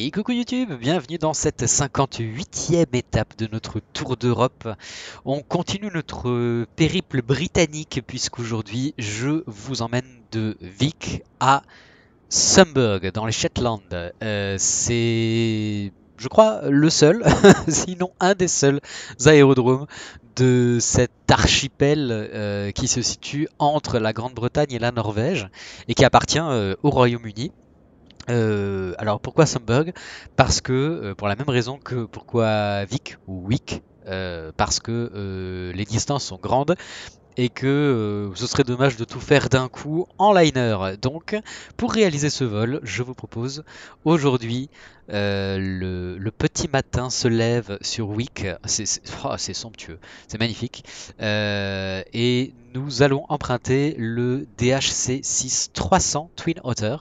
Et coucou YouTube, bienvenue dans cette 58e étape de notre tour d'Europe. On continue notre périple britannique puisqu'aujourd'hui je vous emmène de Vic à Sumburgh dans les Shetland. C'est, je crois, le seul, sinon un des seuls aérodromes de cet archipel qui se situe entre la Grande-Bretagne et la Norvège et qui appartient au Royaume-Uni. Alors pourquoi Sumburgh? Parce que, pour la même raison que pourquoi Vic ou Wick, parce que les distances sont grandes et que ce serait dommage de tout faire d'un coup en liner. Donc, pour réaliser ce vol, je vous propose aujourd'hui le petit matin se lève sur Wick. C'est somptueux, c'est magnifique. Et nous allons emprunter le DHC-6 300 Twin Otter.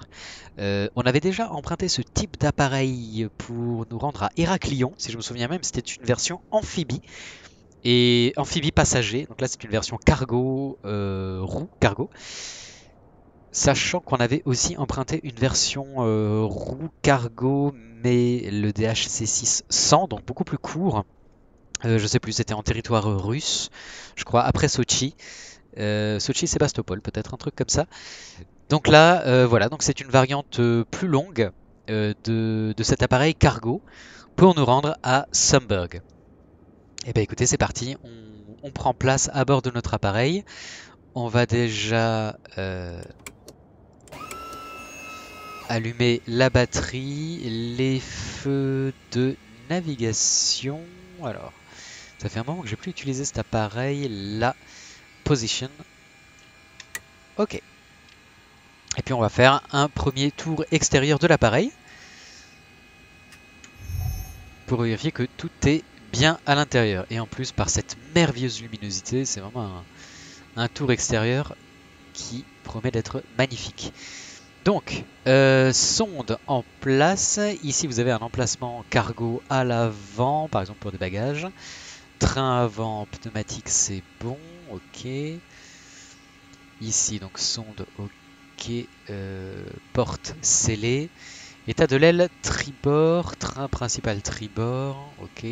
On avait déjà emprunté ce type d'appareil pour nous rendre à Héraclion, si je me souviens même, c'était une version amphibie et amphibie passager. Donc là, c'est une version cargo, roue cargo. Sachant qu'on avait aussi emprunté une version roue cargo, mais le DHC6 100, donc beaucoup plus court. Je sais plus, c'était en territoire russe, je crois, après Sochi. Sochi, Sébastopol, peut-être un truc comme ça. Donc là, voilà, donc c'est une variante plus longue de cet appareil cargo pour nous rendre à Sumburgh. Et bien écoutez, c'est parti, on prend place à bord de notre appareil. On va déjà allumer la batterie, les feux de navigation. Alors, ça fait un moment que j'ai plus utilisé cet appareil, la position. Ok. Et puis on va faire un premier tour extérieur de l'appareil pour vérifier que tout est bien à l'intérieur. Et en plus, par cette merveilleuse luminosité, c'est vraiment un tour extérieur qui promet d'être magnifique. Donc, sonde en place. Ici, vous avez un emplacement cargo à l'avant, par exemple pour des bagages. Train avant, pneumatique, c'est bon. Ok. Ici, donc sonde, ok. Porte scellée. État de l'aile, tribord. Train principal, tribord. Ok.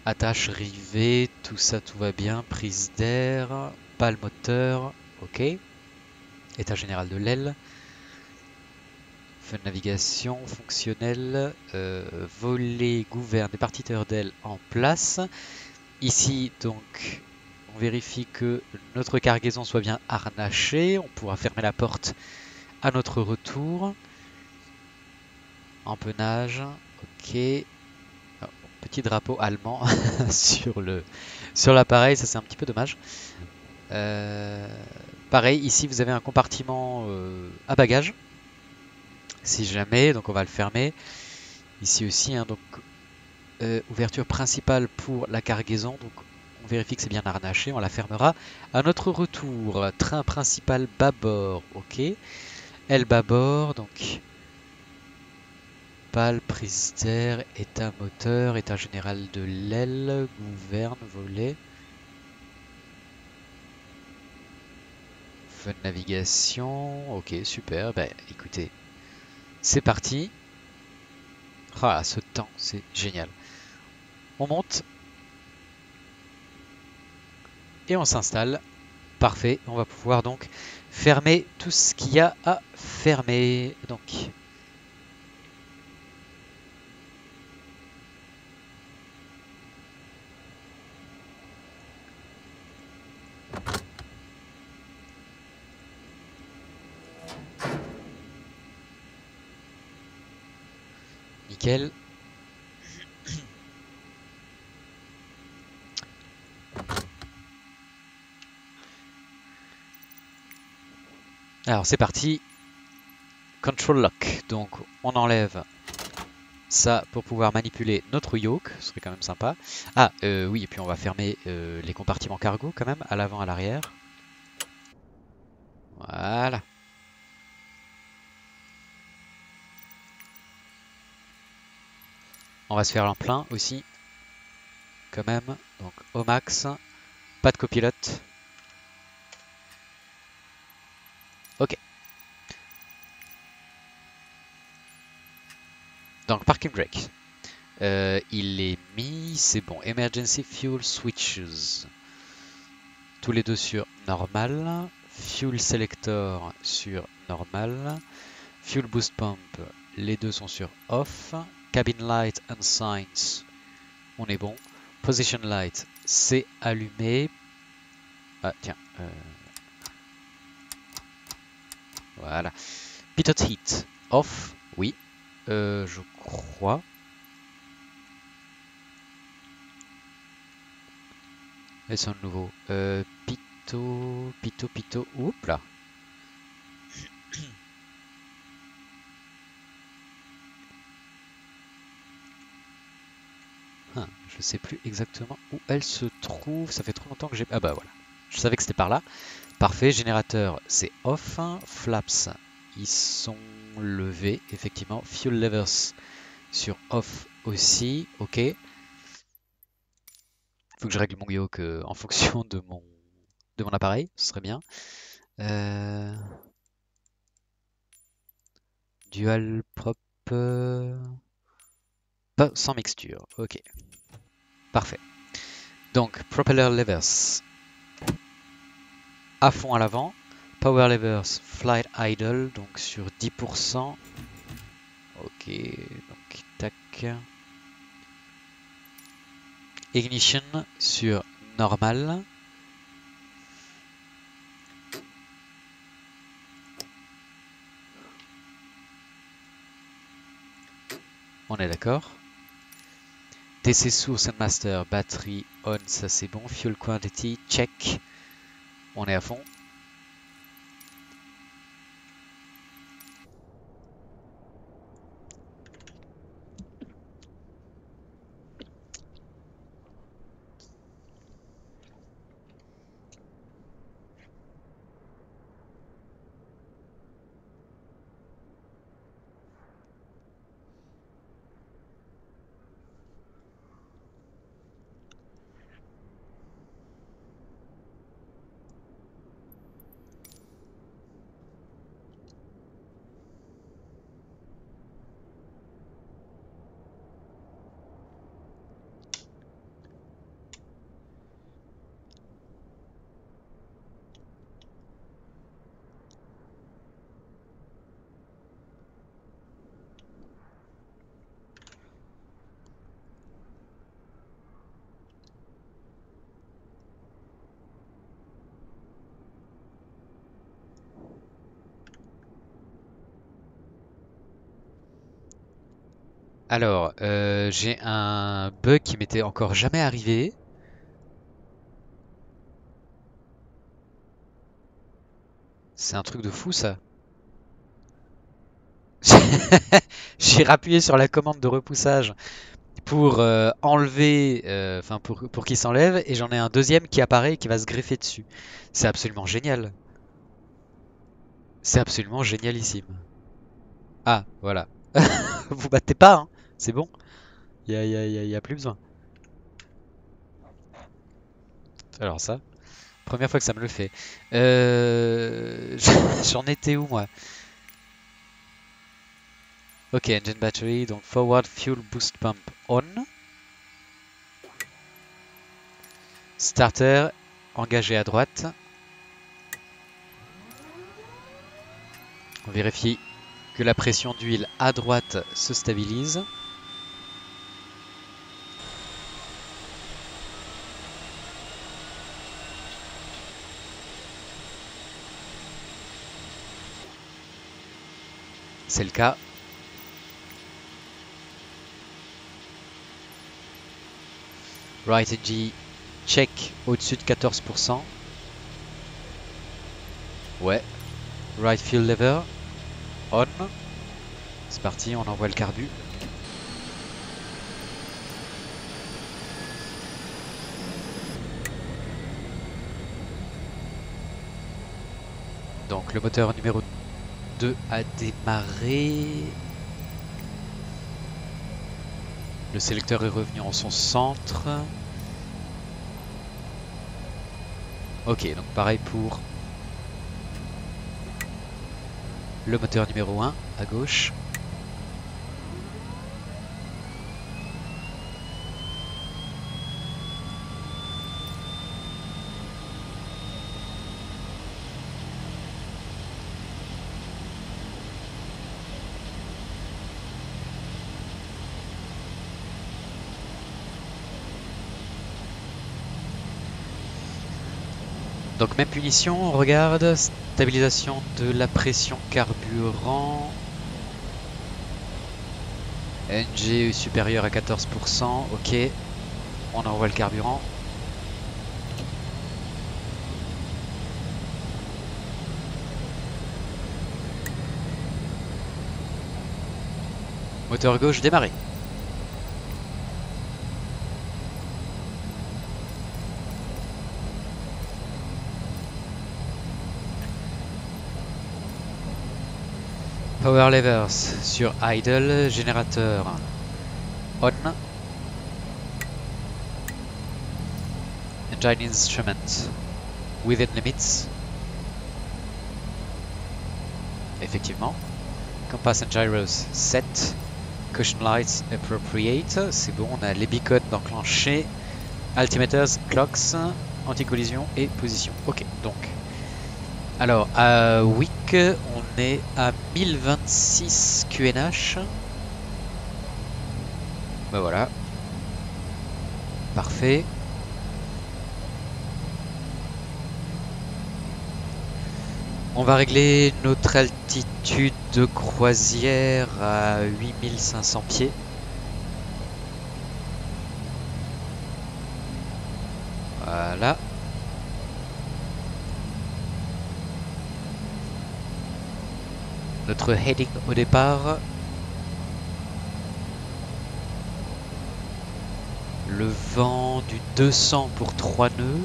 Attache rivée, tout ça, tout va bien. Prise d'air, pas le moteur. Ok. État général de l'aile. Feu de navigation fonctionnel, volet, gouverne, départiteur d'aile en place. Ici, donc, on vérifie que notre cargaison soit bien harnachée. On pourra fermer la porte à notre retour. Empennage, ok. Oh, petit drapeau allemand sur l'appareil, ça c'est un petit peu dommage. Pareil, ici vous avez un compartiment à bagages. Si jamais, donc on va le fermer. Ici aussi, hein, donc ouverture principale pour la cargaison, donc on vérifie que c'est bien harnaché, on la fermera à notre retour. Train principal bâbord, ok. Aile bâbord, donc pale, prise d'air, état moteur, état général de l'aile, gouverne, volet. Feu de navigation, ok, super, bah écoutez, c'est parti. Ah, ce temps, c'est génial. On monte et on s'installe. Parfait, on va pouvoir donc fermer tout ce qu'il y a à fermer. Donc, nickel. Alors c'est parti. Control lock. Donc on enlève ça pour pouvoir manipuler notre yoke. Ce serait quand même sympa. Ah oui, et puis on va fermer les compartiments cargo quand même, à l'avant, à l'arrière. Voilà. On va se faire l'en plein aussi. Quand même. Donc au max. Pas de copilote. Ok. Donc parking brake. Il est mis, c'est bon. Emergency fuel switches. Tous les deux sur normal. Fuel selector sur normal. Fuel boost pump, les deux sont sur off. Cabin light and signs, on est bon. Position light, c'est allumé. Ah tiens. Voilà. Pitot heat, off, oui. Je crois. Et c'est un nouveau. Pito. Oups là. Je sais plus exactement où elle se trouve. Ça fait trop longtemps que j'ai. Ah bah voilà. Je savais que c'était par là. Parfait. Générateur, c'est off. Flaps, ils sont levés. Effectivement. Fuel levers sur off aussi. Ok. Faut que je règle mon yoke en fonction de mon appareil. Ce serait bien. Dual prop. Pas sans mixture. Ok. Parfait. Donc, propeller levers à fond à l'avant. Power levers, flight idle, donc sur 10%. Ok, donc tac. Ignition sur normal. On est d'accord. DC source and master, battery on, ça c'est bon. Fuel quantity, check. On est à fond. Alors, j'ai un bug qui m'était encore jamais arrivé. C'est un truc de fou ça. J'ai rappuyé sur la commande de repoussage pour enlever, enfin pour qu'il s'enlève, et j'en ai un deuxième qui apparaît et qui va se greffer dessus. C'est absolument génial. C'est absolument génialissime. Ah, voilà. Vous battez pas, hein. C'est bon. Y a plus besoin. Alors ça, première fois que ça me le fait. J'en étais où moi? Ok, engine battery, donc forward fuel boost pump on. Starter engagé à droite. On vérifie que la pression d'huile à droite se stabilise. C'est le cas. Right NG check au-dessus de 14%. Ouais. Right fuel lever on. C'est parti, on envoie le carbu. Donc le moteur numéro 2 a démarré. Le sélecteur est revenu en son centre. Ok, donc pareil pour le moteur numéro 1 à gauche. Donc même punition, on regarde, stabilisation de la pression carburant, NG supérieur à 14%, ok, on envoie le carburant. Moteur gauche démarré. Power levers sur idle, générateur on. Engine instrument within limits. Effectivement. Compass and gyros set. Caution lights appropriate. C'est bon, on a les beacons d'enclencher. Altimeters, clocks, anti-collision et position. Ok, donc. Alors, à Wick, on est à 1026 QNH. Ben voilà. Parfait. On va régler notre altitude de croisière à 8500 pieds. Voilà. Notre heading au départ. Le vent du 200 pour 3 nœuds.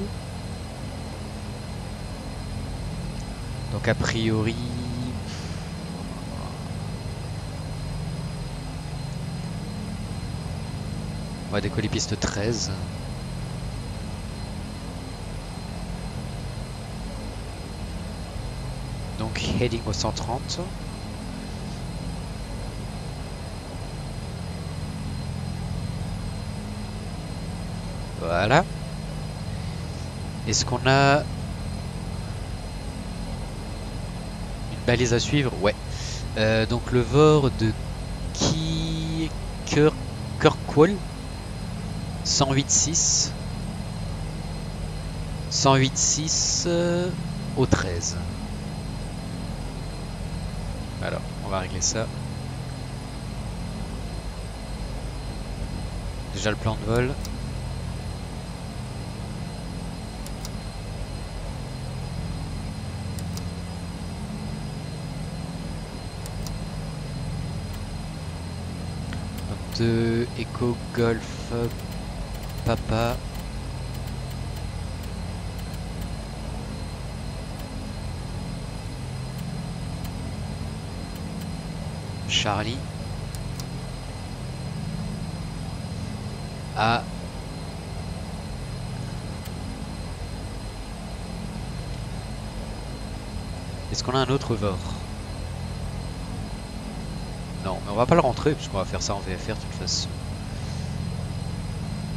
Donc a priori... on va décoller piste 13. Donc heading au 130. Voilà. Est-ce qu'on a une balise à suivre? Ouais. Donc le VOR de Kirkwall 108.6 108.6 au 13. Alors, on va régler ça. Déjà le plan de vol. De Echo Golf Papa. Charlie. À est-ce qu'on a un autre VOR? Non, mais on va pas le rentrer puisqu'on va faire ça en VFR de toute façon.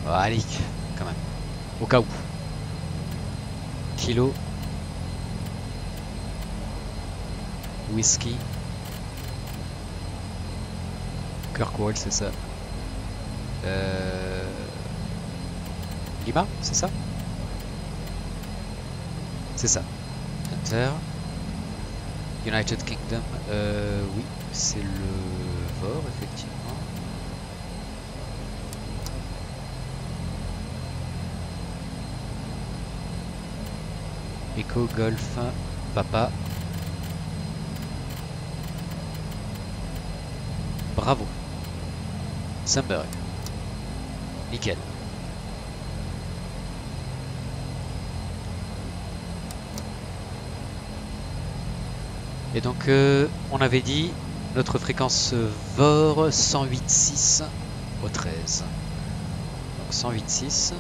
Allez, quand même. Au cas où. Kilo. Whisky. Kirkwall, c'est ça. Lima, c'est ça? C'est ça. Enter. United Kingdom. Oui, c'est le VOR, effectivement. Echo Golf Papa. Bravo. Sunberg. Nickel. Et donc on avait dit notre fréquence VOR 108.6 au 13. Donc 108.6.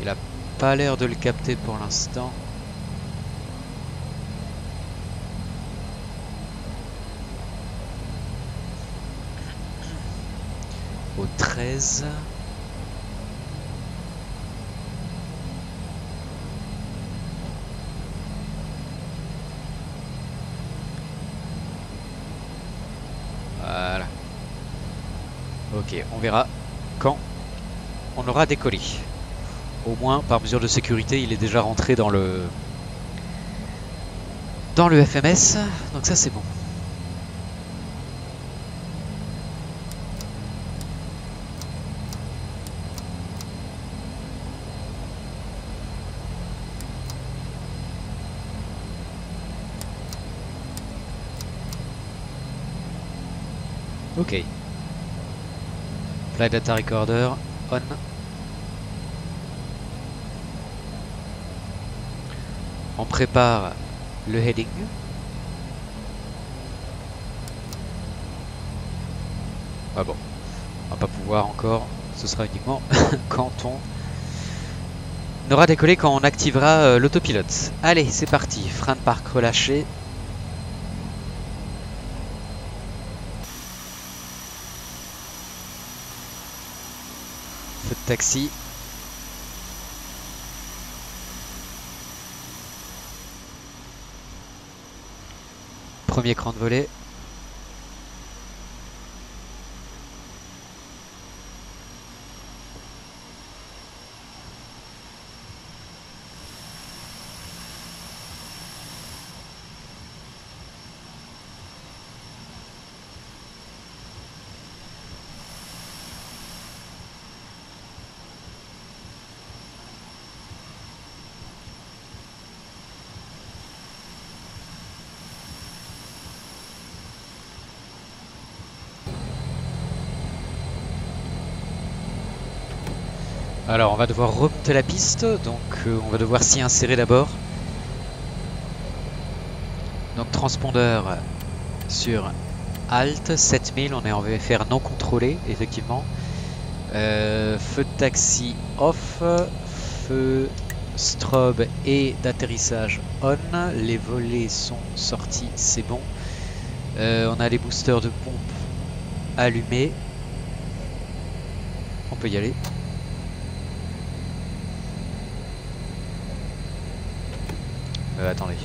Il a pas l'air de le capter pour l'instant. Au 13. Ok, on verra quand on aura décollé. Au moins, par mesure de sécurité, il est déjà rentré dans le FMS, donc ça c'est bon. Ok. Flight data recorder on. On prépare le heading. Ah bon, on va pas pouvoir encore. Ce sera uniquement quand on aura décollé, quand on activera l'autopilote. Allez, c'est parti. Frein de parc relâché. Feu de taxi. Premier cran de volée. Alors on va devoir remonter la piste, donc on va devoir s'y insérer d'abord. Donc transpondeur sur Alt, 7000, on est en VFR non contrôlé, effectivement. Feu de taxi off, feu strobe et d'atterrissage on. Les volets sont sortis, c'est bon. On a les boosters de pompe allumés. On peut y aller. Attendez.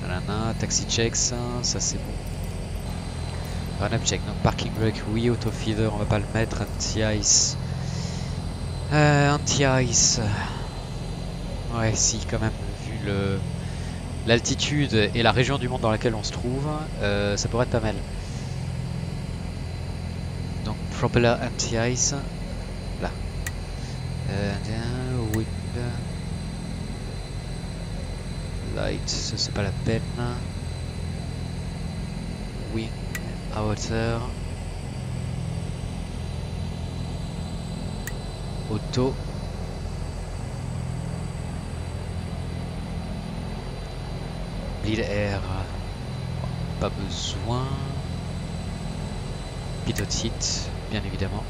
Nanana, taxi checks, ça c'est bon. Run-up check, donc parking brake, oui, auto feeder, on va pas le mettre. Anti-ice. Anti-ice. Ouais, si, quand même, vu l'altitude et la région du monde dans laquelle on se trouve, ça pourrait être pas mal. Donc, propeller anti-ice. Là. Wind. Light, ça c'est pas la peine. Wing, outer. Auto. Bleed air. Pas besoin. Pitot hit, bien évidemment.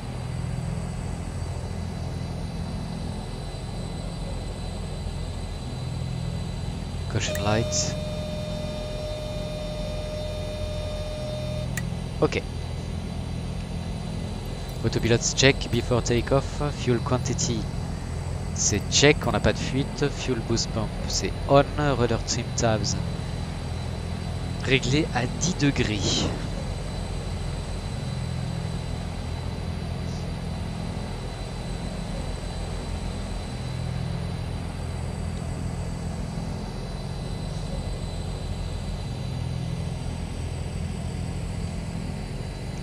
Caution light. Ok. Autopilote check before takeoff. Fuel quantity, c'est check, on n'a pas de fuite. Fuel boost pump, c'est on. Rudder trim tabs, réglé à 10 degrés.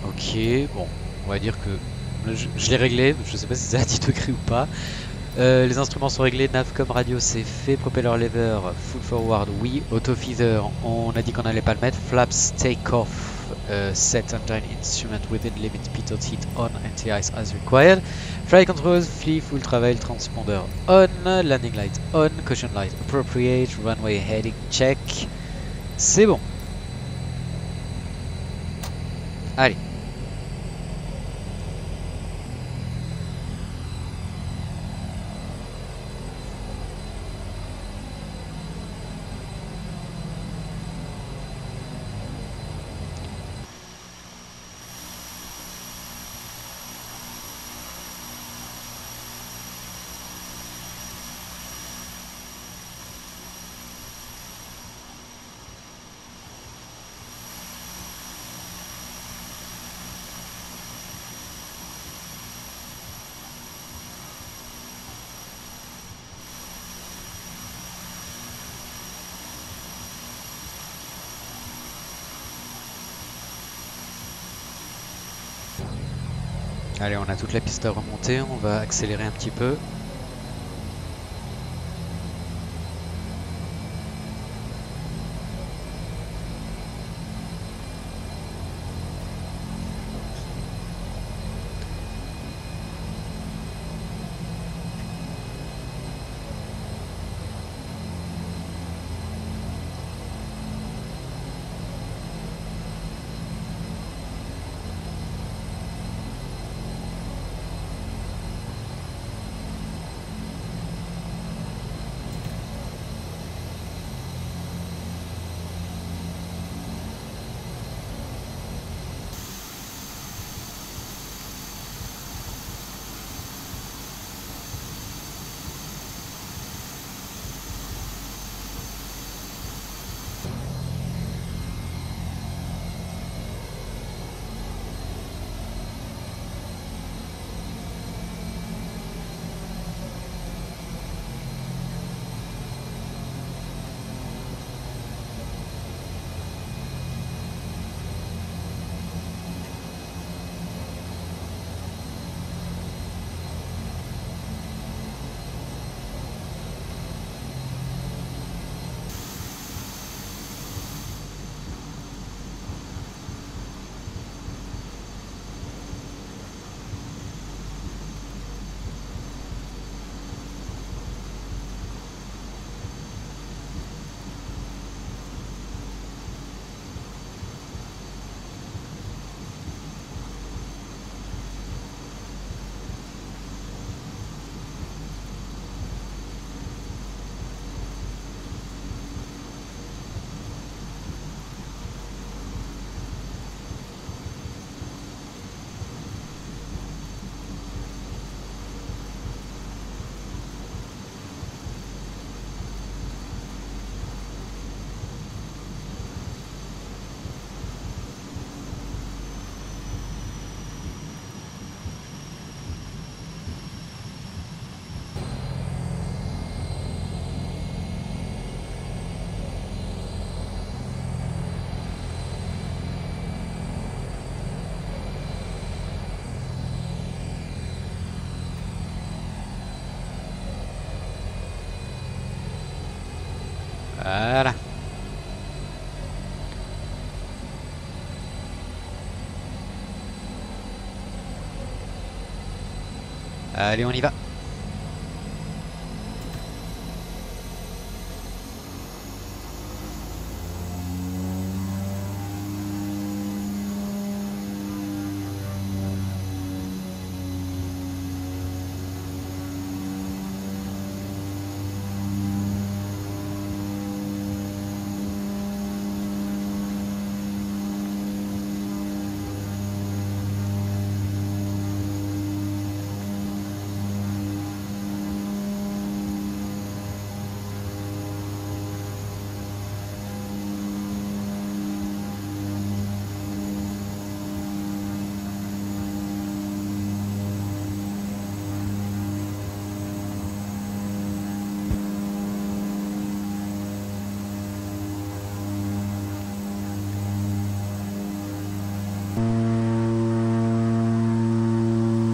Ok, bon, on va dire que je l'ai réglé, je sais pas si c'est à 10 degrés ou pas. Les instruments sont réglés, navcom radio c'est fait, propeller lever, full forward, oui, auto feeder, on a dit qu'on allait pas le mettre, flaps take off, set engine instrument within limit, pitot heat on, anti-ice as required, flight controls, flee, full travel, transponder on, landing light on, caution light appropriate, runway heading check, c'est bon. Allez. Allez, on a toute la piste à remonter, on va accélérer un petit peu. Voilà. Allez, on y va.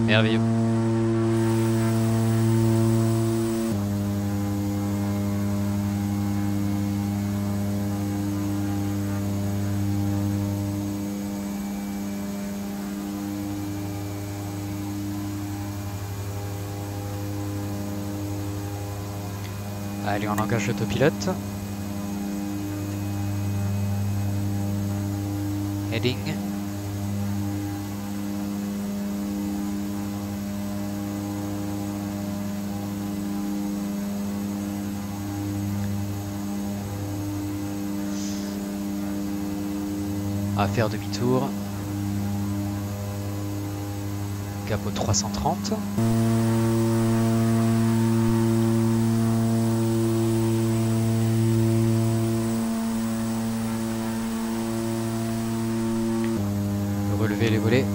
Merveilleux. Allez, on engage l'autopilote. Heading. À faire demi-tour. Capot 330. Relever les volets.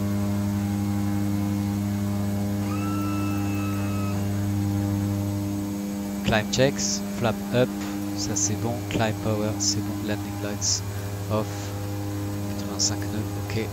Climb checks, flap up, ça c'est bon. Climb power, c'est bon. Landing lights off. 85 nœuds, ok.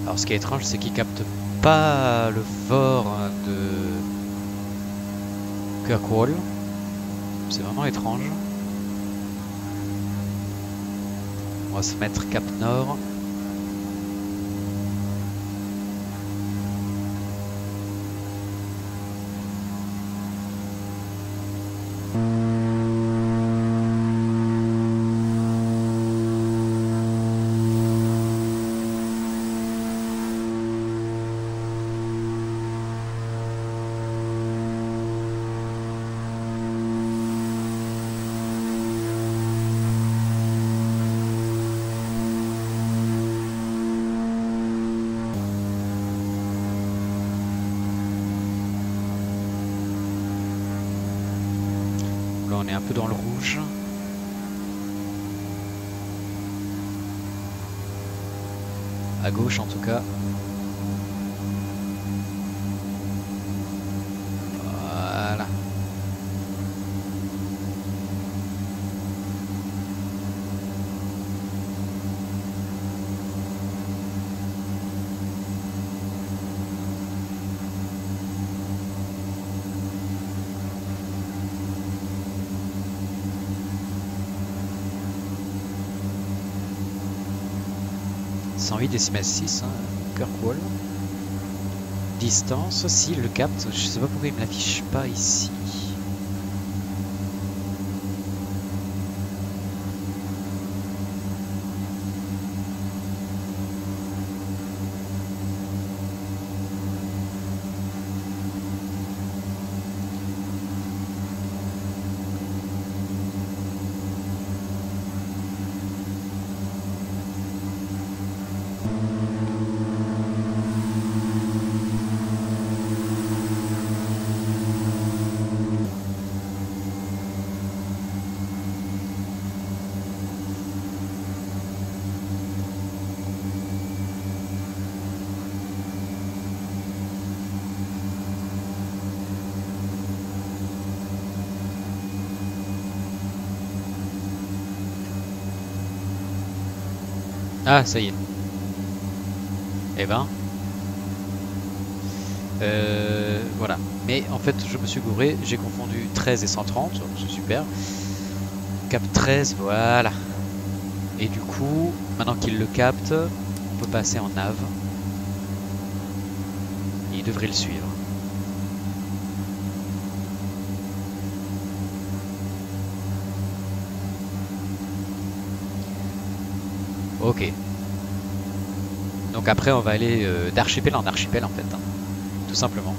Alors ce qui est étrange, c'est qu'il capte pas le fort de Kirkwall. C'est vraiment étrange. On va se mettre cap nord. Là on est un peu dans le rouge. À gauche en tout cas. Voilà. (108,6) hein, Kirkwall. Distance, s'il le capte, je sais pas pourquoi il me l'affiche pas ici. Ah, ça y est. Eh ben. Voilà. Mais en fait, je me suis gouré. J'ai confondu 13 et 130. C'est super. Cap 13, voilà. Et du coup, maintenant qu'il le capte, on peut passer en nav. Il devrait le suivre. Ok. Donc après on va aller d'archipel en archipel en fait, hein, tout simplement.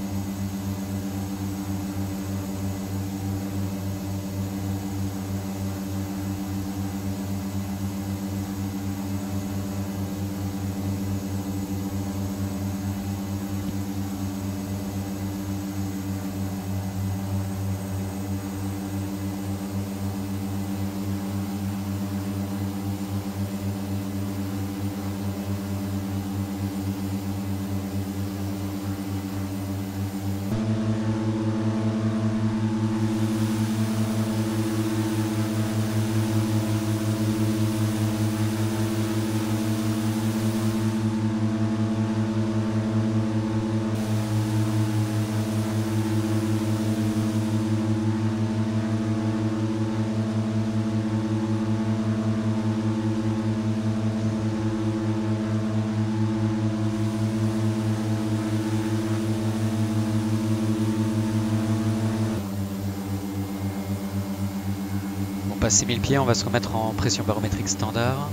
Passer 1000 pieds, on va se remettre en pression barométrique standard.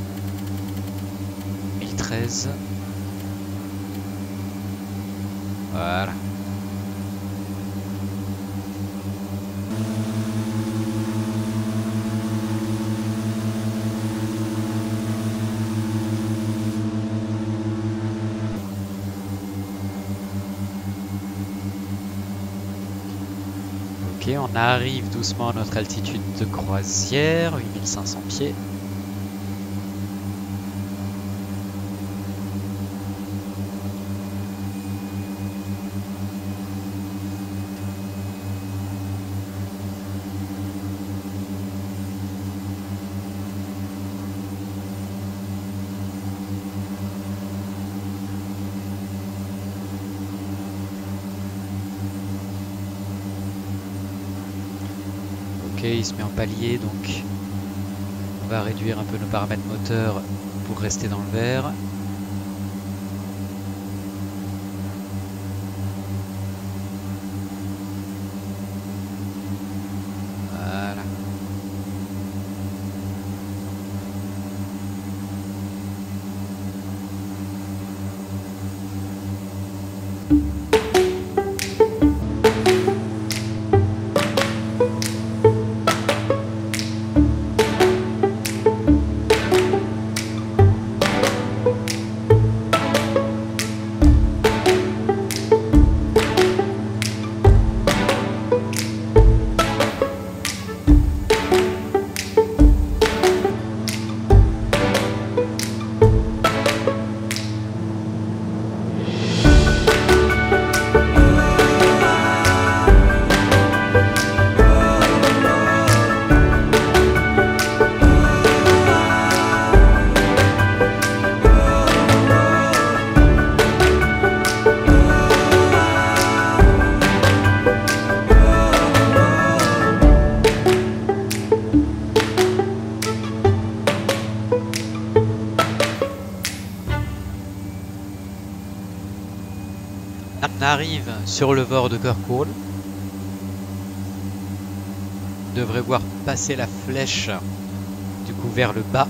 1013. Voilà. Ok, on arrive doucement à notre altitude de croisière, 8500 pieds. il se met en palier, donc on va réduire un peu nos paramètres moteur pour rester dans le vert. Voilà. On arrive sur le Vord de Kirkwall. On devrait voir passer la flèche du coup vers le bas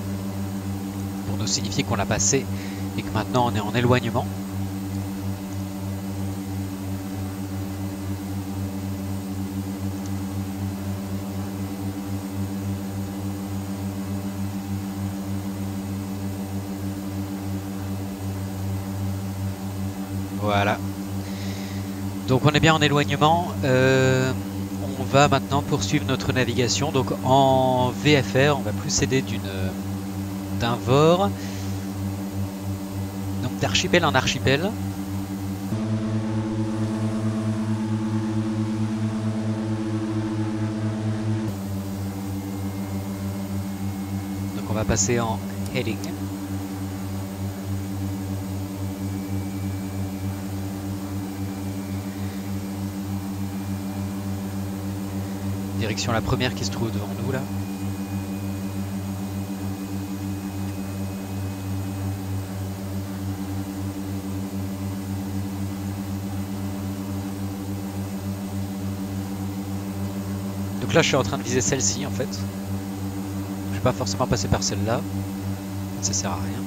pour nous signifier qu'on l'a passé et que maintenant on est en éloignement. Voilà. Donc on est bien en éloignement. On va maintenant poursuivre notre navigation. Donc en VFR, on va plus s'aider d'un VOR. Donc d'archipel en archipel. Donc on va passer en heading. Direction la première qui se trouve devant nous là. Donc là je suis en train de viser celle-ci en fait. Je vais pas forcément passer par celle-là. Ça sert à rien.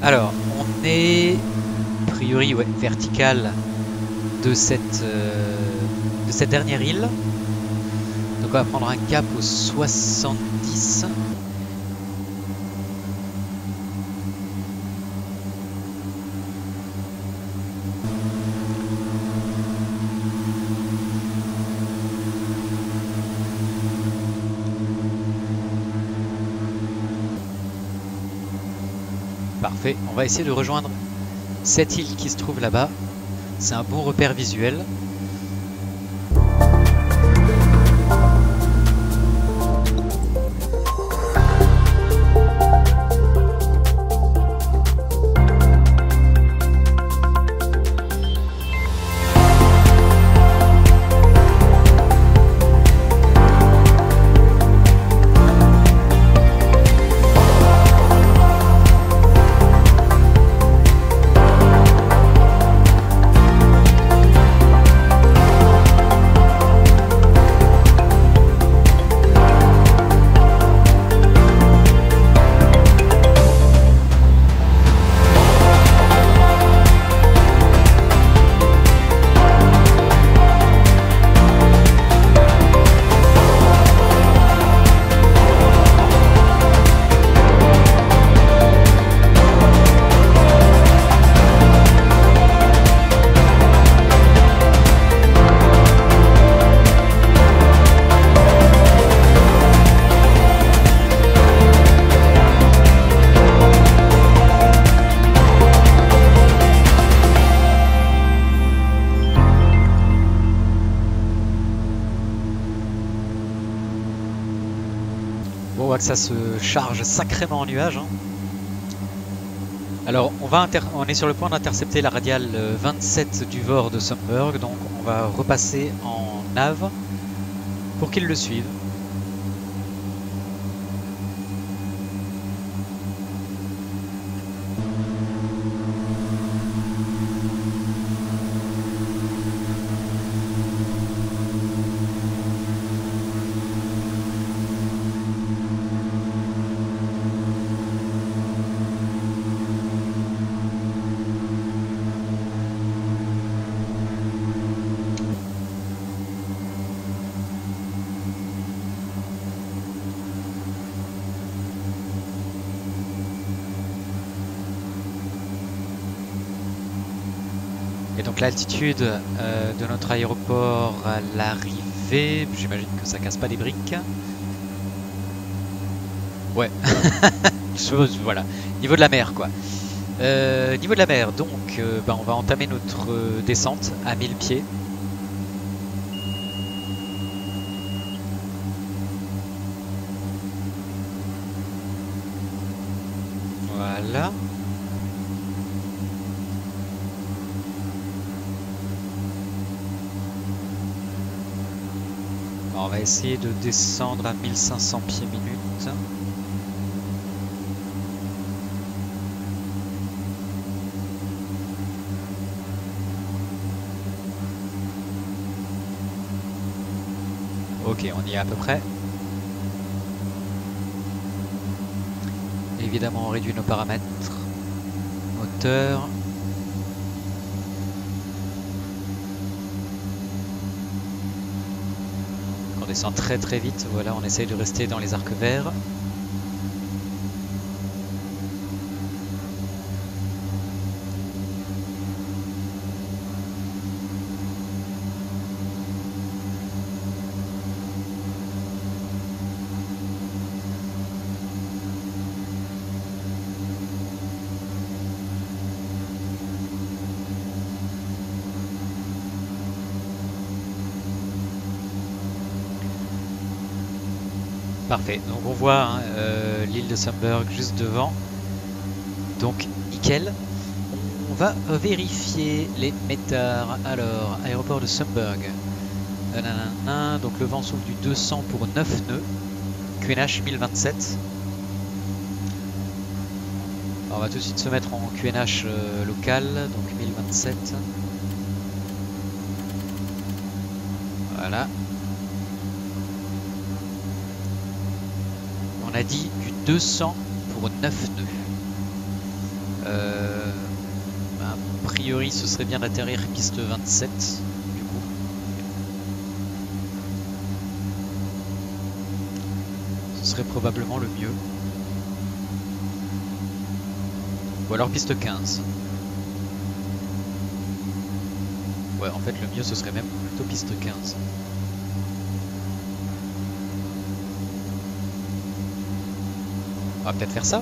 Alors, on est a priori vertical de cette dernière île. Donc on va prendre un cap au 70. Parfait, on va essayer de rejoindre cette île qui se trouve là-bas. C'est un bon repère visuel. que ça se charge sacrément en nuages. Hein. Alors, on est sur le point d'intercepter la radiale 27 du VOR de Sumburg, donc on va repasser en nav pour qu'ils le suivent. Et donc l'altitude de notre aéroport à l'arrivée, j'imagine que ça casse pas des briques. Ouais, voilà, niveau de la mer quoi. Niveau de la mer, donc on va entamer notre descente à 1000 pieds. Voilà. On va essayer de descendre à 1500 pieds minute. Ok, on y est à peu près. Évidemment, on réduit nos paramètres. Moteur. On descend très très vite. Voilà, on essaye de rester dans les arcs verts. Parfait, donc on voit hein, l'île de Sumburg juste devant, donc nickel. On va vérifier les métars. Alors, aéroport de Sumburg, donc le vent souffle du 200 pour 9 nœuds, QNH 1027. Alors, on va tout de suite se mettre en QNH local, donc 1027. Voilà. On a dit du 200 pour 9 nœuds. A priori, ce serait bien d'atterrir piste 27, du coup. Ce serait probablement le mieux. Ou alors piste 15. Ouais, en fait, le mieux, ce serait même plutôt piste 15. On va peut-être faire ça.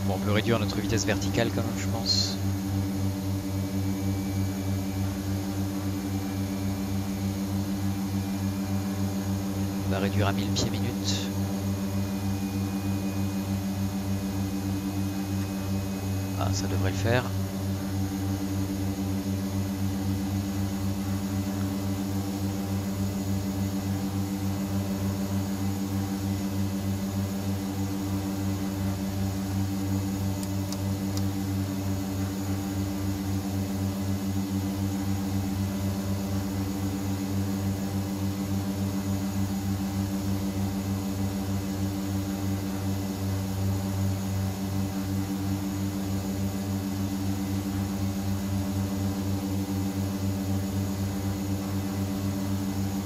On peut réduire notre vitesse verticale quand même, je pense. On va réduire à 1000 pieds minute. Ah, ça devrait le faire.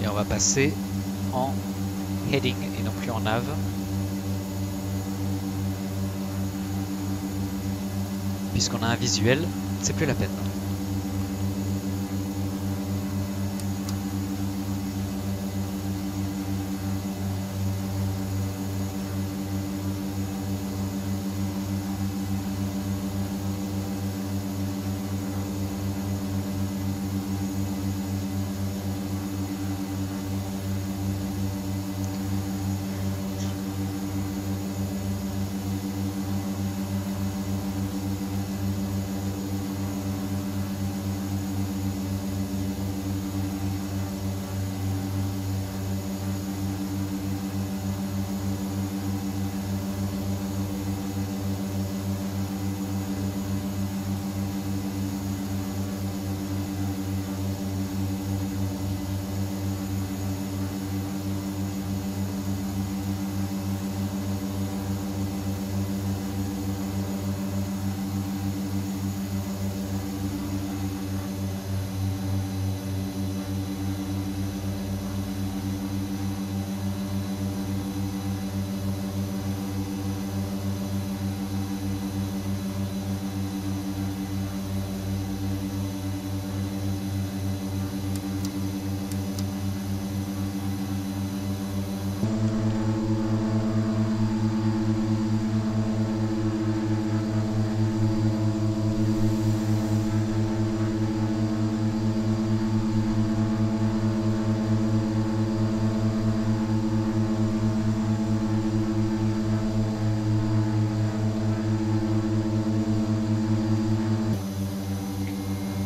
Et on va passer en heading et non plus suis en nav. Puisqu'on a un visuel, c'est plus la peine.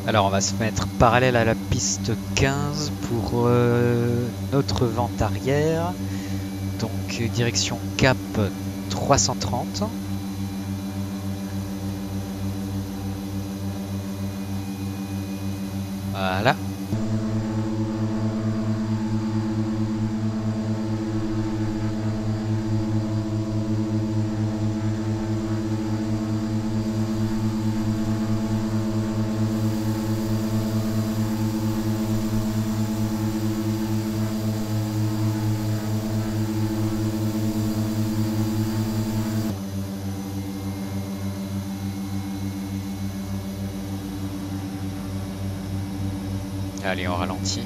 Alors on va se mettre parallèle à la piste 15 pour notre vente arrière. Donc direction cap 330. Voilà. Allez, on ralentit.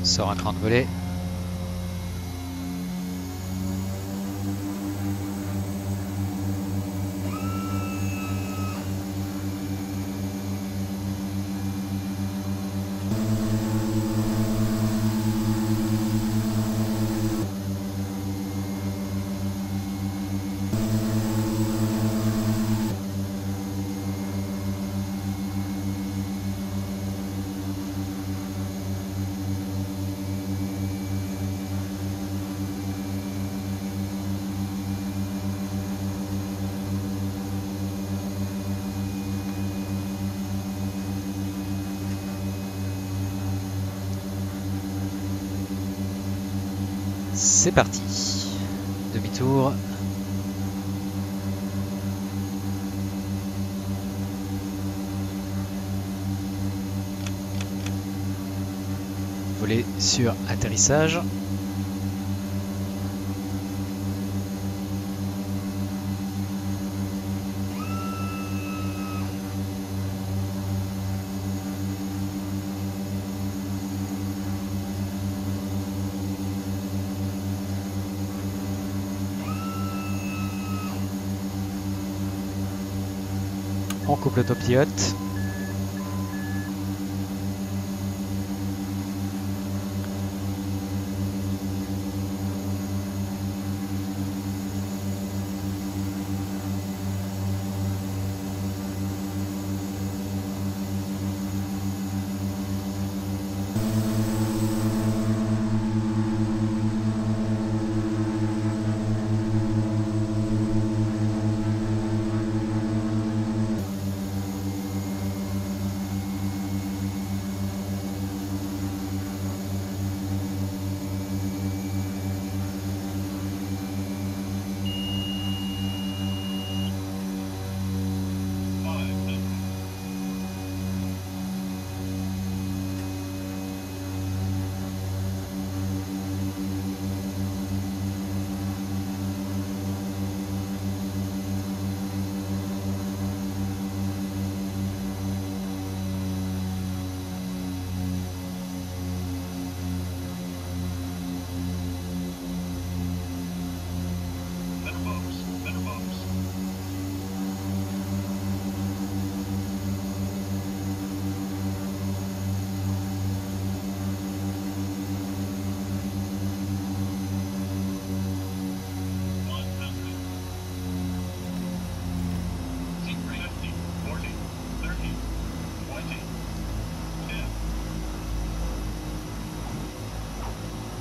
Sort un train de voler. C'est parti. Demi-tour. Voler sur atterrissage. On coupe l'autopilote.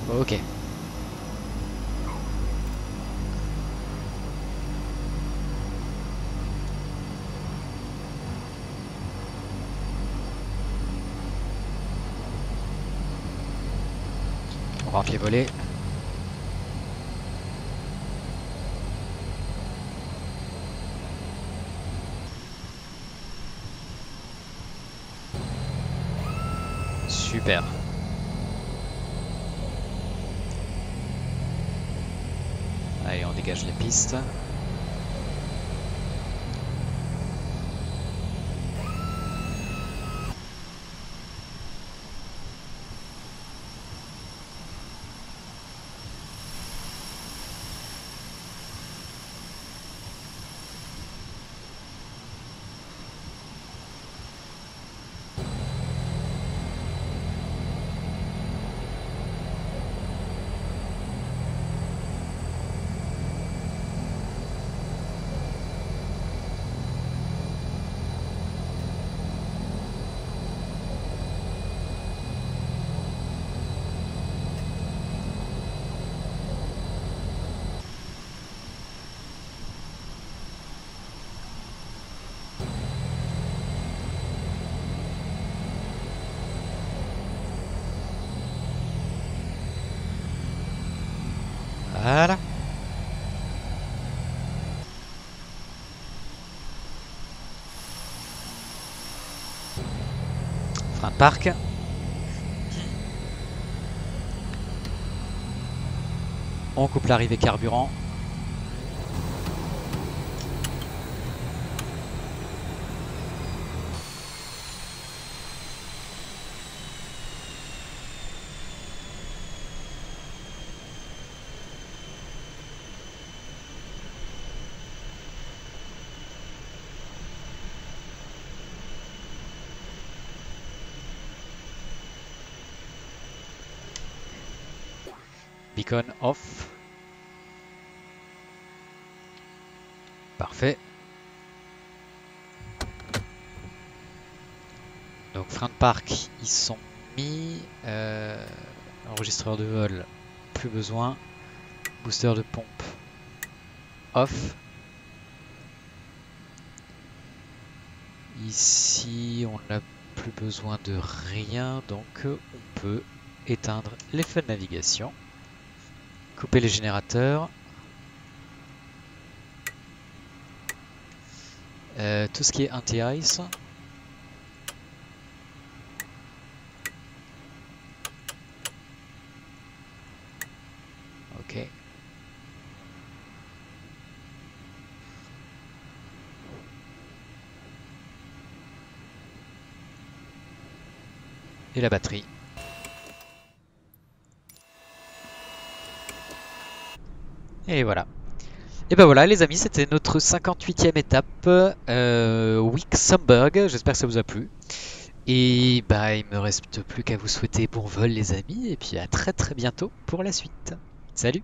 Ok. On rentre les volets. Super. Allez, on dégage les pistes. Voilà. Frein de parc. On coupe l'arrivée carburant. Beacon off. Parfait. Donc frein de parc, ils sont mis. Enregistreur de vol, plus besoin. Booster de pompe, off. Ici, on n'a plus besoin de rien, donc on peut éteindre les feux de navigation. Couper les générateurs. Tout ce qui est anti-ice. Ok. Et la batterie. Et voilà. Et ben voilà les amis, c'était notre 58e étape, Wixamburg. J'espère que ça vous a plu. Et bah il me reste plus qu'à vous souhaiter bon vol les amis, et puis à très très bientôt pour la suite. Salut!